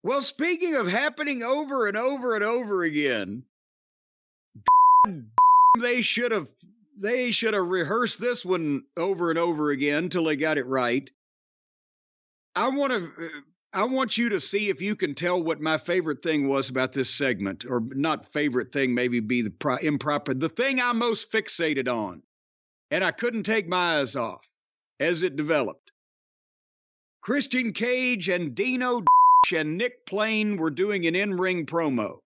Well, speaking of happening over and over and over again, they should have they should have rehearsed this one over and over again till they got it right. I want to I want you to see if you can tell what my favorite thing was about this segment, or not favorite thing, maybe be the improper, the thing I'm most fixated on, and I couldn't take my eyes off as it developed. Christian Cage and Dino and Nick Plain were doing an in-ring promo.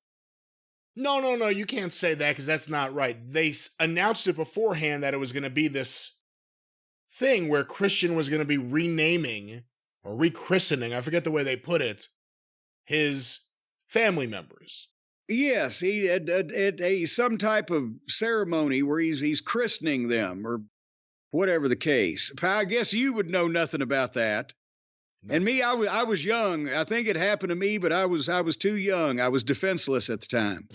No, you can't say that because that's not right. They announced it beforehand that it was going to be this thing where Christian was going to be renaming or rechristening, I forget the way they put it, his family members. Yes, he had some type of ceremony where he's christening them or whatever the case. I guess you would know nothing about that. No. And me, I was young. I think it happened to me, but I was too young. I was defenseless at the time.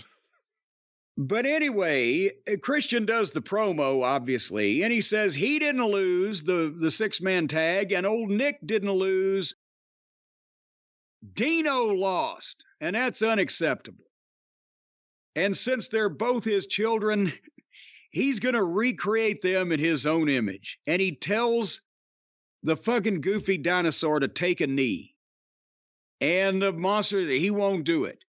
But anyway, Christian does the promo, obviously, and he says he didn't lose the six-man tag, and old Nick didn't lose. Dino lost, and that's unacceptable. And since they're both his children, he's going to recreate them in his own image. And he tells the fucking goofy dinosaur to take a knee. And the monster, he won't do it.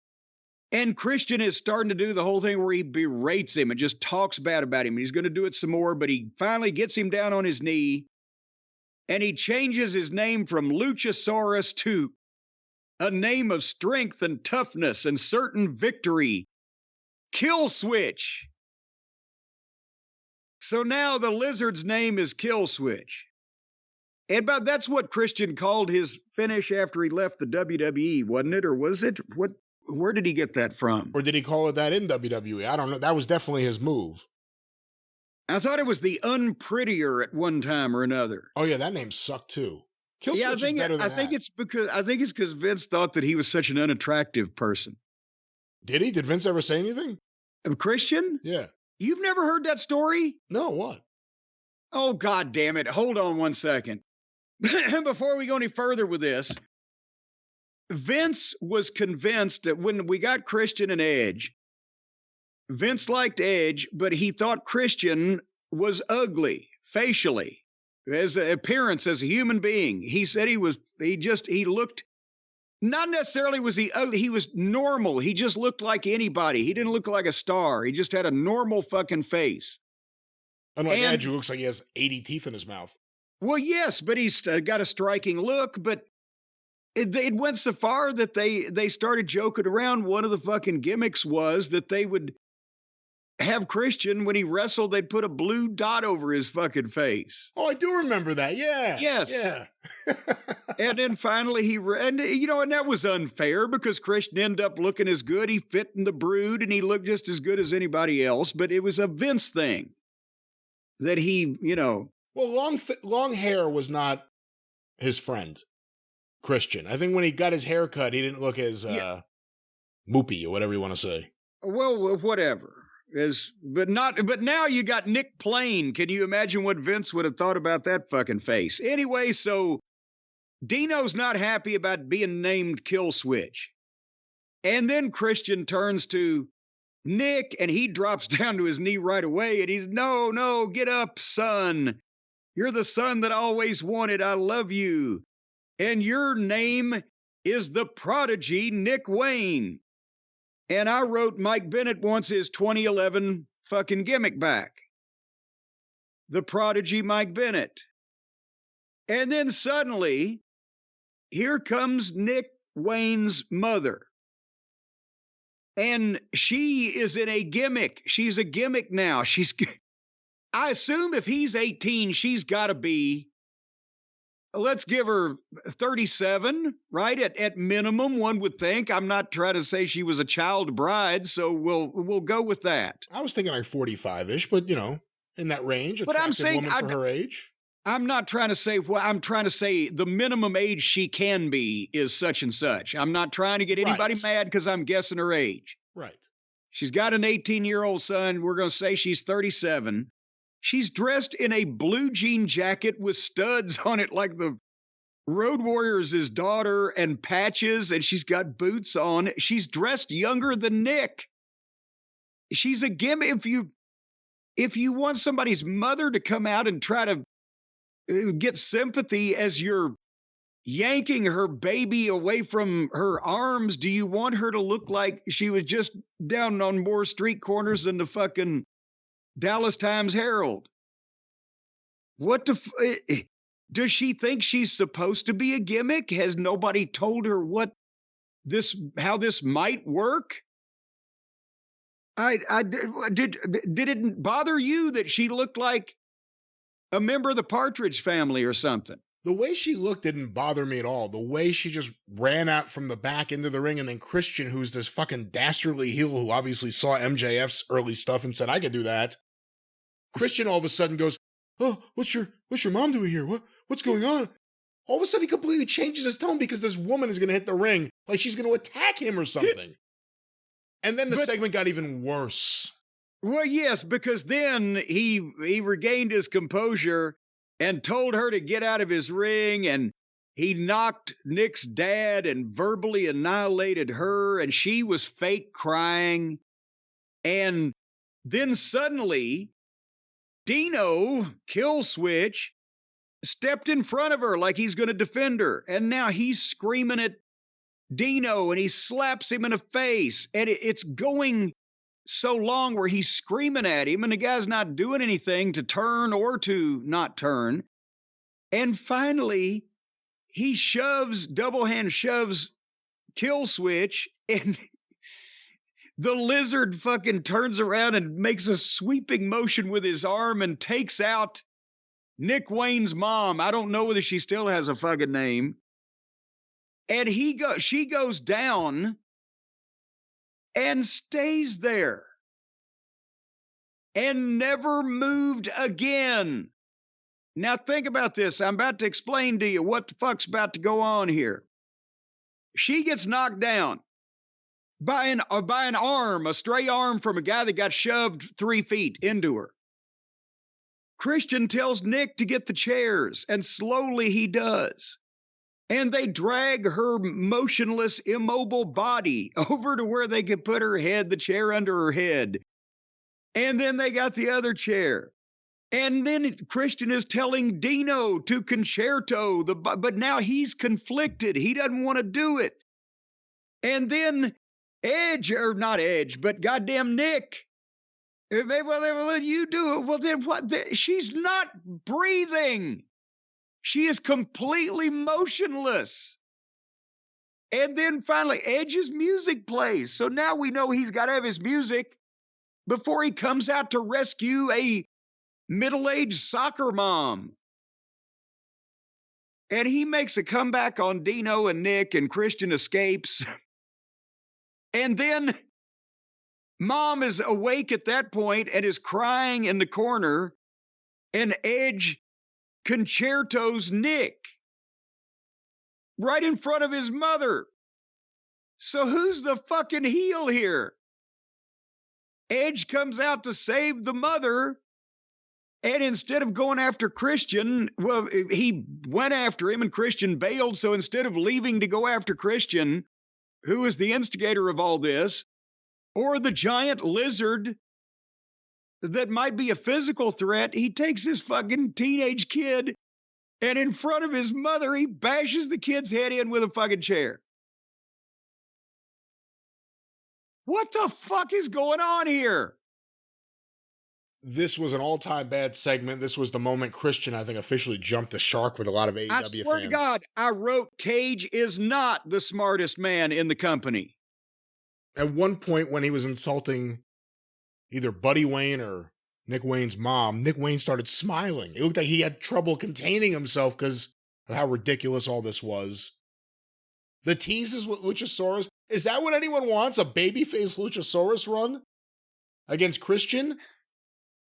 And Christian is starting to do the whole thing where he berates him and just talks bad about him. He's going to do it some more, but he finally gets him down on his knee. And he changes his name from Luchasaurus to a name of strength and toughness and certain victory. Kill Switch. So now the lizard's name is Kill Switch. And that's what Christian called his finish after he left the WWE, wasn't it? Or was it? Where did he get that from? Or did he call it that in WWE? I don't know. That was definitely his move. I thought it was the Unprettier at one time or another. Oh yeah, that name sucked too. Kill Switch is better than that. I think it's because Vince thought that he was such an unattractive person. Did he? Did Vince ever say anything? Christian? Yeah. You've never heard that story? No, what? Oh, God damn it. Hold on one second. Before we go any further with this, Vince was convinced that when we got Christian and Edge, Vince liked Edge, but he thought Christian was ugly facially, as an appearance, as a human being. He said he looked, not necessarily was he ugly, he was normal. He just looked like anybody. He didn't look like a star. He just had a normal fucking face. Unlike Edge, who looks like he has 80 teeth in his mouth. Well, yes, but he's got a striking look, but it went so far that they started joking around. One of the fucking gimmicks was that they would have Christian, when he wrestled, they'd put a blue dot over his fucking face. Oh, I do remember that. Yeah. Yes. Yeah. And then finally and that was unfair because Christian ended up looking as good. He fit in the Brood and he looked just as good as anybody else, but it was a Vince thing that he, Well, long hair was not his friend, Christian. I think when he got his hair cut, he didn't look as moopy or whatever you want to say. Well, whatever. But now you got Nick Plain. Can you imagine what Vince would have thought about that fucking face? Anyway, so Dino's not happy about being named Kill Switch. And then Christian turns to Nick and he drops down to his knee right away and he's, no, get up, son. You're the son that I always wanted. I love you. And your name is the prodigy Nick Wayne. And I wrote Mike Bennett wants his 2011 fucking gimmick back. The prodigy Mike Bennett. And then suddenly, here comes Nick Wayne's mother. And she is in a gimmick. She's a gimmick now. I assume if he's 18, she's got to be, let's give her 37, right? At minimum, one would think. I'm not trying to say she was a child bride, so we'll go with that. I was thinking like 45-ish, but in that range. But I'm saying woman for her age. I'm not trying to say, I'm trying to say the minimum age she can be is such and such. I'm not trying to get anybody mad because I'm guessing her age. Right. She's got an 18-year-old son. We're going to say she's 37. She's dressed in a blue jean jacket with studs on it like the Road Warrior's his daughter and patches, and she's got boots on. She's dressed younger than Nick. She's a gimmick. If you want somebody's mother to come out and try to get sympathy as you're yanking her baby away from her arms, do you want her to look like she was just down on more street corners than the fucking Dallas Times Herald? What the does she think she's supposed to be a gimmick? Has nobody told her how this might work? Did it bother you that she looked like a member of the Partridge Family or something? The way she looked didn't bother me at all. The way she just ran out from the back into the ring, and then Christian, who's this fucking dastardly heel who obviously saw MJF's early stuff and said, I could do that. Christian all of a sudden goes, oh, what's your mom doing here? What's going on? All of a sudden he completely changes his tone because this woman is going to hit the ring like she's going to attack him or something. And then the segment got even worse. Well, yes, because then he regained his composure and told her to get out of his ring, and he knocked Nick's dad and verbally annihilated her, and she was fake crying. And then suddenly Dino, Kill Switch, stepped in front of her like he's going to defend her. And now he's screaming at Dino and he slaps him in the face. And it's going so long where he's screaming at him and the guy's not doing anything to turn or to not turn. And finally, he double hand shoves Kill Switch, and the lizard fucking turns around and makes a sweeping motion with his arm and takes out Nick Wayne's mom. I don't know whether she still has a fucking name. And she goes down and stays there and never moved again. Now think about this. I'm about to explain to you what the fuck's about to go on here. She gets knocked down by an arm, a stray arm from a guy that got shoved 3 feet into her. Christian tells Nick to get the chairs, and slowly he does. And they drag her motionless, immobile body over to where they could put the chair under her head. And then they got the other chair. And then Christian is telling Dino to concerto, but now he's conflicted. He doesn't want to do it. And then not Edge, but goddamn Nick. Well, you do it. Well, then what? She's not breathing. She is completely motionless. And then finally, Edge's music plays. So now we know he's got to have his music before he comes out to rescue a middle-aged soccer mom. And he makes a comeback on Dino and Nick, and Christian escapes. And then Mom is awake at that point and is crying in the corner, and Edge concertos Nick right in front of his mother. So who's the fucking heel here? Edge comes out to save the mother, and instead of going after Christian, well, he went after him and Christian bailed. So instead of leaving to go after Christian, who is the instigator of all this, or the giant lizard that might be a physical threat, he takes his fucking teenage kid, and in front of his mother, he bashes the kid's head in with a fucking chair. What the fuck is going on here? This was an all-time bad segment. This was the moment Christian, I think, officially jumped the shark with a lot of AEW fans. I swear to God, I wrote Cage is not the smartest man in the company. At one point when he was insulting either Buddy Wayne or Nick Wayne's mom, Nick Wayne started smiling. It looked like he had trouble containing himself because of how ridiculous all this was. The teases with Luchasaurus. Is that what anyone wants? A babyface Luchasaurus run against Christian?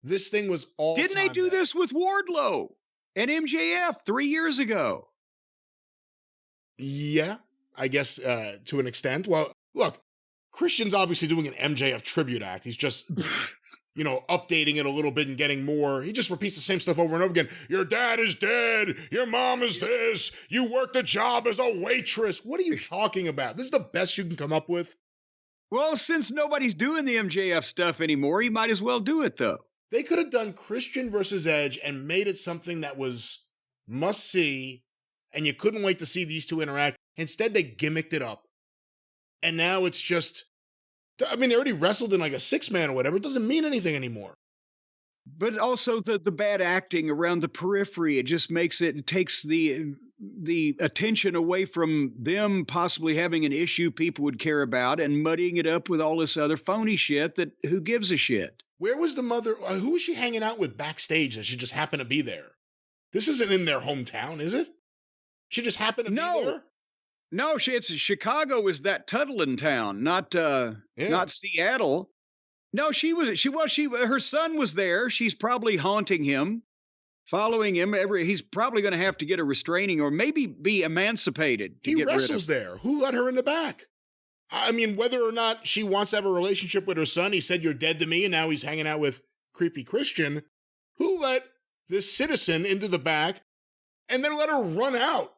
This thing was all Didn't they do this with Wardlow and MJF 3 years ago? Yeah, I guess to an extent. Well, look, Christian's obviously doing an MJF tribute act. He's just updating it a little bit and getting more. He just repeats the same stuff over and over again. Your dad is dead. Your mom is this. You worked a job as a waitress. What are you talking about? This is the best you can come up with? Well, since nobody's doing the MJF stuff anymore, you might as well do it, though. They could have done Christian versus Edge and made it something that was must-see, and you couldn't wait to see these two interact. Instead, they gimmicked it up. And now it's just... they already wrestled in like a 6-man or whatever. It doesn't mean anything anymore. But also the bad acting around the periphery, it just takes the attention away from them possibly having an issue people would care about and muddying it up with all this other phony shit that who gives a shit. Where was the mother? Who was she hanging out with backstage that she just happened to be there? This isn't in their hometown, is it? She just happened to be there? No, Chicago is that Tuttlin town, not Seattle. No, her son was there. She's probably haunting him, following him. He's probably going to have to get a restraining or maybe be emancipated. He wrestles there. Who let her in the back? Whether or not she wants to have a relationship with her son, he said, "You're dead to me," and now he's hanging out with creepy Christian. Who let this citizen into the back and then let her run out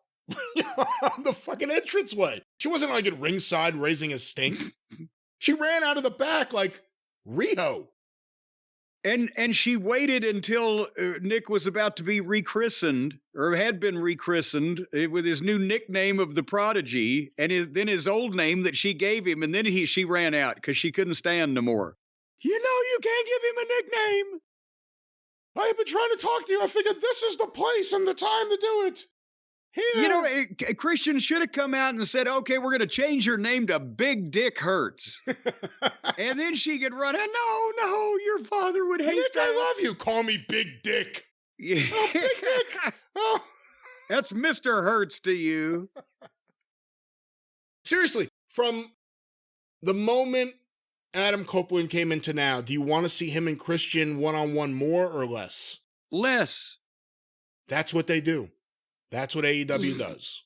on the fucking entranceway? She wasn't like at ringside raising a stink. She ran out of the back like Riho. And she waited until Nick was about to be rechristened, or had been rechristened, with his new nickname of the Prodigy, and then his old name that she gave him, and then she ran out because she couldn't stand no more. You can't give him a nickname. I have been trying to talk to you. I figured this is the place and the time to do it. Here. Christian should have come out and said, "Okay, we're going to change your name to Big Dick Hurts." And then she could run out. No, your father would hate Nick, that. I love you. Call me Big Dick. Yeah. Oh, Big Dick. Oh. That's Mr. Hurts to you. Seriously, from the moment Adam Copeland came into now, do you want to see him and Christian one-on-one more or less? Less. That's what they do. That's what AEW does.